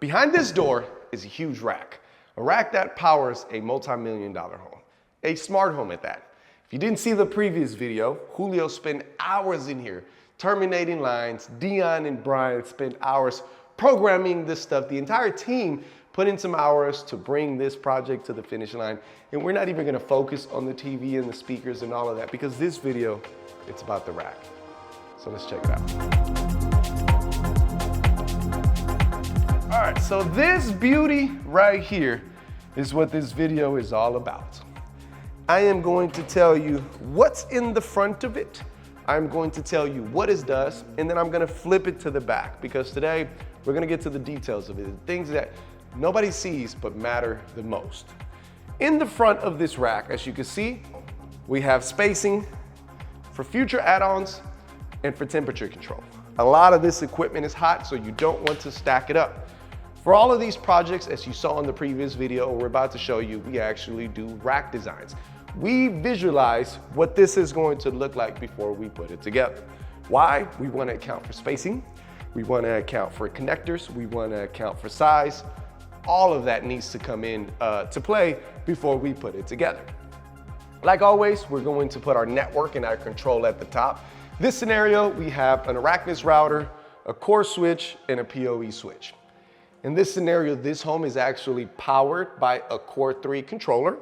Behind this door is a huge rack, a rack that powers a multi-million-dollar home, a smart home at that. If you didn't see the previous video, Julio spent hours in here terminating lines. Dion and Brian spent hours programming this stuff. The entire team put in some hours to bring this project to the finish line. And we're not even gonna focus on the TV and the speakers and all of that because this video, it's about the rack. So let's check it out. All right, so this beauty right here is what this video is all about. I am going to tell you what's in the front of it. I'm going to tell you what it does, and then I'm gonna flip it to the back because today we're gonna get to the details of it, the things that nobody sees but matter the most. In the front of this rack, as you can see, we have spacing for future add-ons and for temperature control. A lot of this equipment is hot, so you don't want to stack it up. For all of these projects, as you saw in the previous video, we're about to show you, we actually do rack designs. We visualize what this is going to look like before we put it together. Why? We want to account for spacing. We want to account for connectors. We want to account for size. All of that needs to come in to play before we put it together. Like always, we're going to put our network and our control at the top. This scenario, we have an Arachnus router, a core switch, and a PoE switch. In this scenario, this home is actually powered by a Core 3 controller,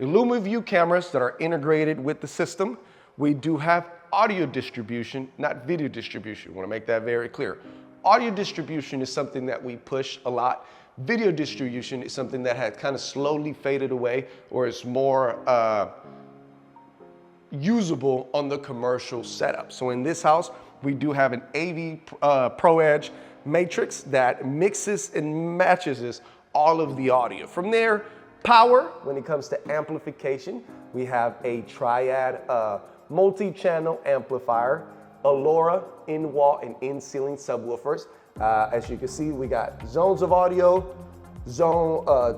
IllumiView cameras that are integrated with the system. We do have audio distribution, not video distribution. I want to make that very clear. Audio distribution is something that we push a lot. Video distribution is something that has kind of slowly faded away or is more usable on the commercial setup. So in this house, we do have an AV Pro Edge matrix that mixes and matches all of the audio. From there, power, when it comes to amplification, we have a triad multi-channel amplifier, Allura in-wall and in-ceiling subwoofers. As you can see, we got zones of audio,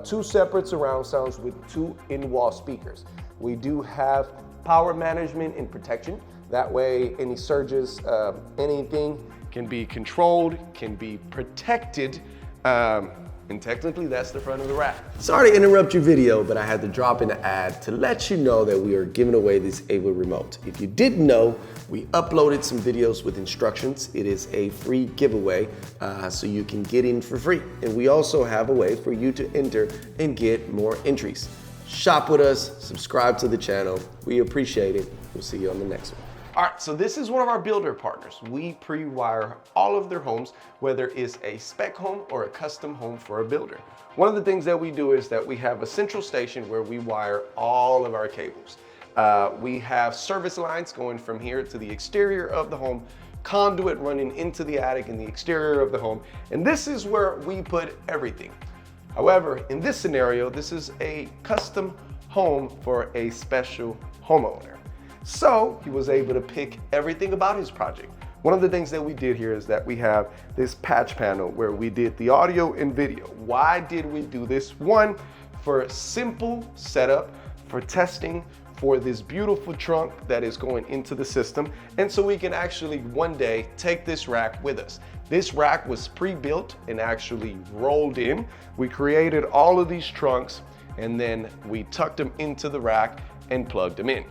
two separate surround sounds with 2 in-wall speakers. We do have power management and protection. That way, any surges, anything can be controlled, can be protected, and technically that's the front of the rack. Sorry to interrupt your video, but I had to drop in an ad to let you know that we are giving away this Ava remote. If you didn't know, we uploaded some videos with instructions. It is a free giveaway, so you can get in for free. And we also have a way for you to enter and get more entries. Shop with us, subscribe to the channel. We appreciate it. We'll see you on the next one. All right, so this is one of our builder partners. We pre-wire all of their homes, whether it's a spec home or a custom home for a builder. One of the things that we do is that we have a central station where we wire all of our cables. We have service lines going from here to the exterior of the home, conduit running into the attic and the exterior of the home, and this is where we put everything. However, in this scenario, this is a custom home for a special homeowner. So he was able to pick everything about his project. One of the things that we did here is that we have this patch panel where we did the audio and video. Why did we do this? One, for simple setup, for testing, for this beautiful trunk that is going into the system. And so we can actually one day take this rack with us. This rack was pre-built and actually rolled in. We created all of these trunks and then we tucked them into the rack and plugged them in.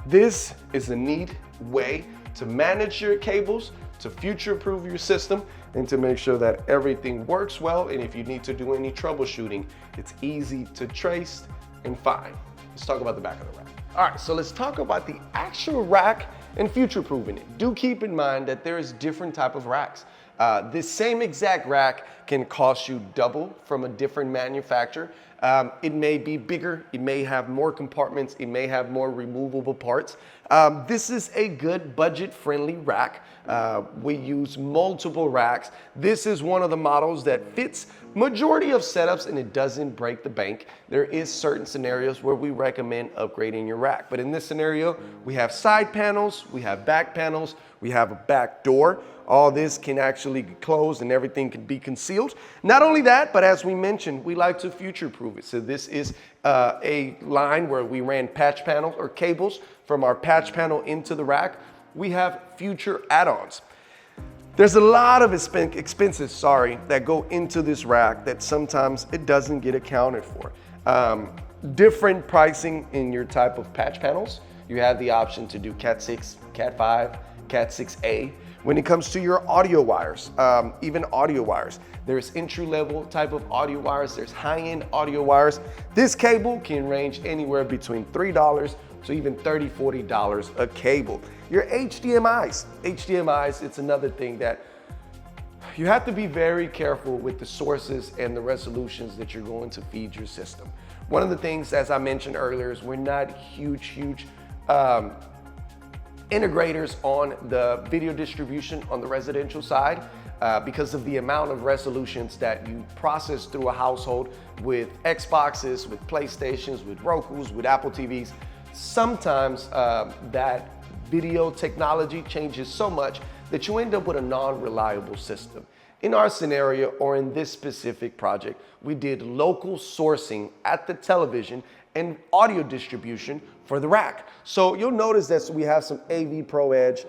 This is a neat way to manage your cables, to future-proof your system, and to make sure that everything works well. And if you need to do any troubleshooting, it's easy to trace and find. Let's talk about the back of the rack. All right, so let's talk about the actual rack and future-proofing it. Do keep in mind that there is different type of racks. This same exact rack can cost you double from a different manufacturer. It may be bigger, it may have more compartments, it may have more removable parts. This is a good budget-friendly rack. We use multiple racks. This is one of the models that fits majority of setups and it doesn't break the bank. There is certain scenarios where we recommend upgrading your rack. But in this scenario, we have side panels, we have back panels, we have a back door. All this can actually be closed and everything can be concealed. Not only that, but as we mentioned, we like to future-proof it. So this is a line where we ran patch panels or cables from our patch panel into the rack. We have future add-ons. There's a lot of expenses, that go into this rack that sometimes it doesn't get accounted for. Different pricing in your type of patch panels. You have the option to do Cat 6, Cat 5, Cat 6A. When it comes to your audio wires, even audio wires, there's entry-level type of audio wires, there's high-end audio wires. This cable can range anywhere between $3 to even $30, $40 a cable. Your HDMIs, it's another thing that you have to be very careful with the sources and the resolutions that you're going to feed your system. One of the things, as I mentioned earlier, is we're not huge integrators on the video distribution on the residential side because of the amount of resolutions that you process through a household with Xboxes, with PlayStations, with Rokus, with Apple TVs. Sometimes that video technology changes so much that you end up with a non-reliable system. In our scenario, or in this specific project, we did local sourcing at the television and audio distribution for the rack. So you'll notice that we have some AV Pro Edge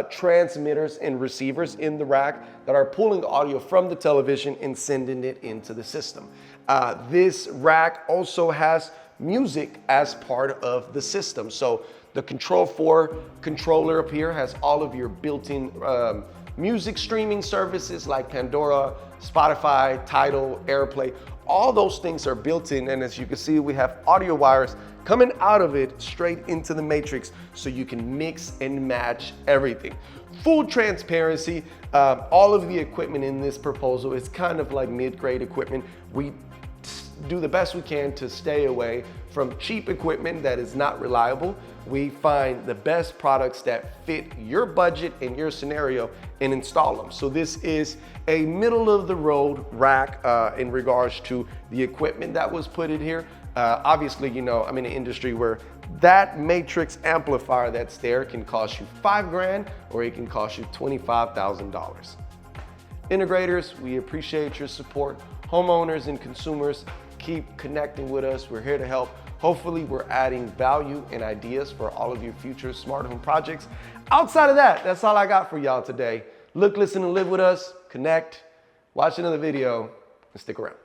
transmitters and receivers in the rack that are pulling audio from the television and sending it into the system. This rack also has music as part of the system. So the Control4 controller up here has all of your built-in music streaming services like Pandora, Spotify, Tidal, AirPlay. All those things are built in, and as you can see, we have audio wires coming out of it straight into the matrix so you can mix and match everything. Full transparency, all of the equipment in this proposal is kind of like mid-grade equipment. We do the best we can to stay away from cheap equipment that is not reliable. We find the best products that fit your budget and your scenario and install them. So this is a middle of the road rack in regards to the equipment that was put in here. Obviously, you know, I'm in an industry where that matrix amplifier that's there can cost you $5 grand or it can cost you $25,000. Integrators, we appreciate your support. Homeowners and consumers, keep connecting with us. We're here to help. Hopefully we're adding value and ideas for all of your future smart home projects. Outside of that, that's all I got for y'all today. Look, listen, and live with us. Connect, watch another video, and stick around.